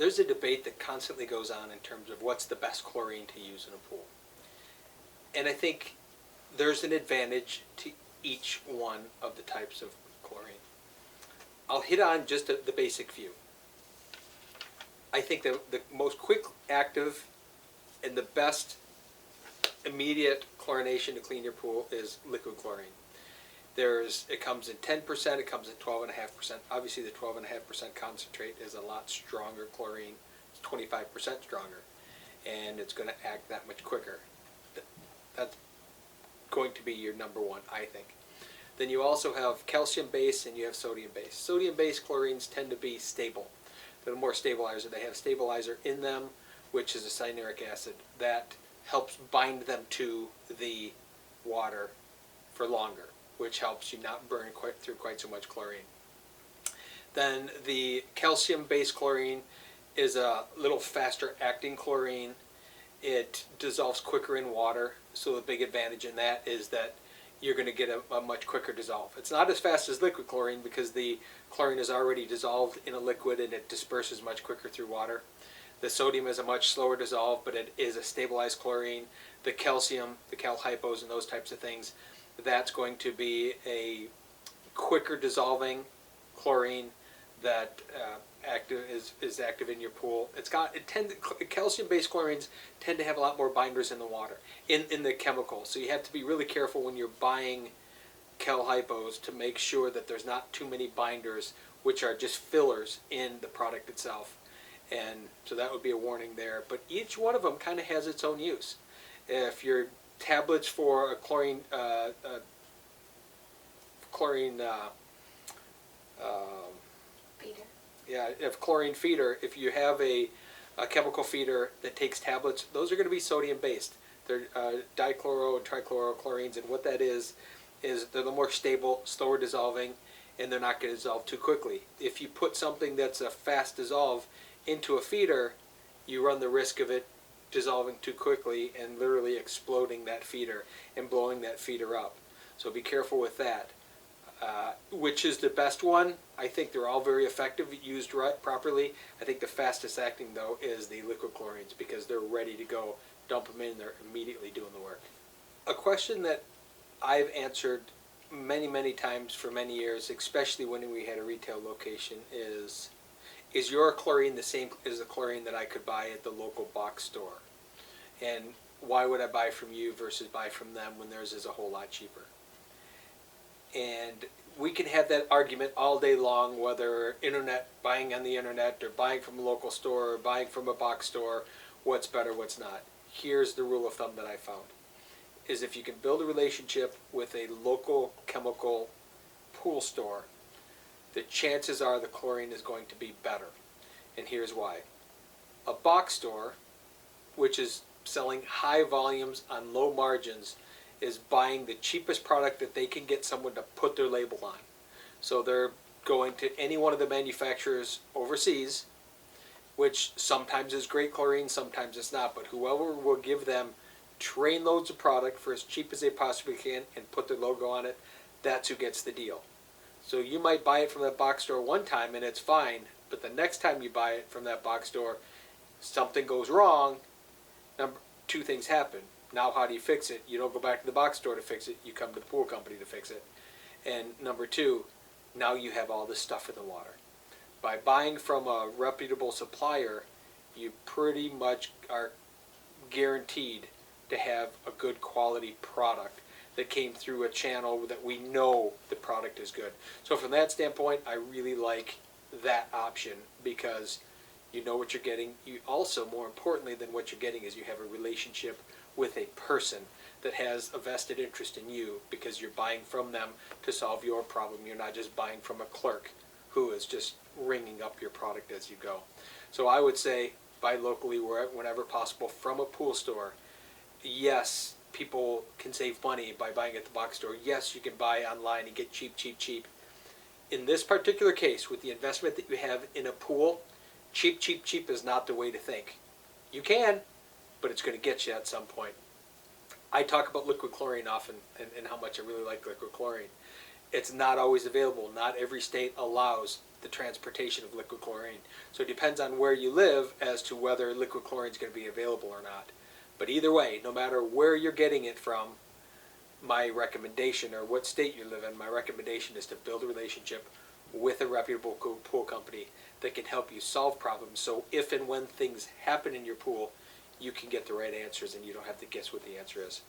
there's a debate that constantly goes on in terms of what's the best chlorine to use in a pool. And I think there's an advantage to each one of the types of chlorine. I'll hit on just the basic few. I think the most quick active and the best immediate chlorination to clean your pool is liquid chlorine. It comes in 10%, it comes in 12.5%. Obviously the 12.5% concentrate is a lot stronger chlorine. It's 25% stronger, and it's going to act that much quicker. That's going to be your number one, I think. Then you also have calcium base and you have sodium base. Sodium base chlorines tend to be stable. They're more stabilizer. They have stabilizer in them, which is a cyanuric acid that helps bind them to the water for longer, which helps you not burn through quite so much chlorine. Then the calcium-based chlorine is a little faster acting chlorine. It dissolves quicker in water, so the big advantage in that is that you're going to get a much quicker dissolve. It's not as fast as liquid chlorine because the chlorine is already dissolved in a liquid and it disperses much quicker through water. The sodium is a much slower dissolve, but it is a stabilized chlorine. The calcium, the cal hypos and those types of things, that's going to be a quicker dissolving chlorine that is active in your pool. Calcium-based chlorines tend to have a lot more binders in the water, in the chemical. So you have to be really careful when you're buying cal hypos to make sure that there's not too many binders, which are just fillers in the product itself. And so that would be a warning there. But each one of them kind of has its own use. If your tablets for a chlorine feeder. Yeah, if chlorine feeder, if you have a chemical feeder that takes tablets, those are going to be sodium based. They're dichloro and trichlorochlorines, and what that is they're the more stable, slower dissolving, and they're not going to dissolve too quickly. If you put something that's a fast dissolve into a feeder, you run the risk of it dissolving too quickly and literally exploding that feeder and blowing that feeder up. So be careful with that. Which is the best one? I think they're all very effective used properly. I think the fastest acting though is the liquid chlorines because they're ready to go. Dump them in, they're immediately doing the work. A question that I've answered many times for many years, especially when we had a retail location, is your chlorine the same as the chlorine that I could buy at the local box store? And why would I buy from you versus buy from them when theirs is a whole lot cheaper? And we can have that argument all day long, whether buying on the internet or buying from a local store or buying from a box store, what's better, what's not. Here's the rule of thumb that I found, is if you can build a relationship with a local chemical pool store, the chances are the chlorine is going to be better. And here's why. A box store, which is selling high volumes on low margins, is buying the cheapest product that they can get someone to put their label on. So they're going to any one of the manufacturers overseas, which sometimes is great chlorine, sometimes it's not, but whoever will give them train loads of product for as cheap as they possibly can and put their logo on it, that's who gets the deal. So you might buy it from that box store one time and it's fine, but the next time you buy it from that box store, something goes wrong. Two things happen. Now how do you fix it? You don't go back to the box store to fix it, you come to the pool company to fix it. And number two, now you have all this stuff in the water. By buying from a reputable supplier, you pretty much are guaranteed to have a good quality product that came through a channel that we know the product is good. So from that standpoint, I really like that option because you know what you're getting. You also, more importantly than what you're getting, is you have a relationship with a person that has a vested interest in you because you're buying from them to solve your problem. You're not just buying from a clerk who is just ringing up your product as you go. So I would say buy locally whenever possible from a pool store. Yes, people can save money by buying at the box store. Yes, you can buy online and get cheap. In this particular case, with the investment that you have in a pool, cheap is not the way to think. You can, but it's going to get you at some point. I talk about liquid chlorine often and how much I really like liquid chlorine. It's not always available. Not every state allows the transportation of liquid chlorine. So it depends on where you live as to whether liquid chlorine is going to be available or not. But either way, no matter where you're getting it from, my recommendation, or what state you live in, my recommendation is to build a relationship with a reputable pool company that can help you solve problems. So if and when things happen in your pool, you can get the right answers and you don't have to guess what the answer is.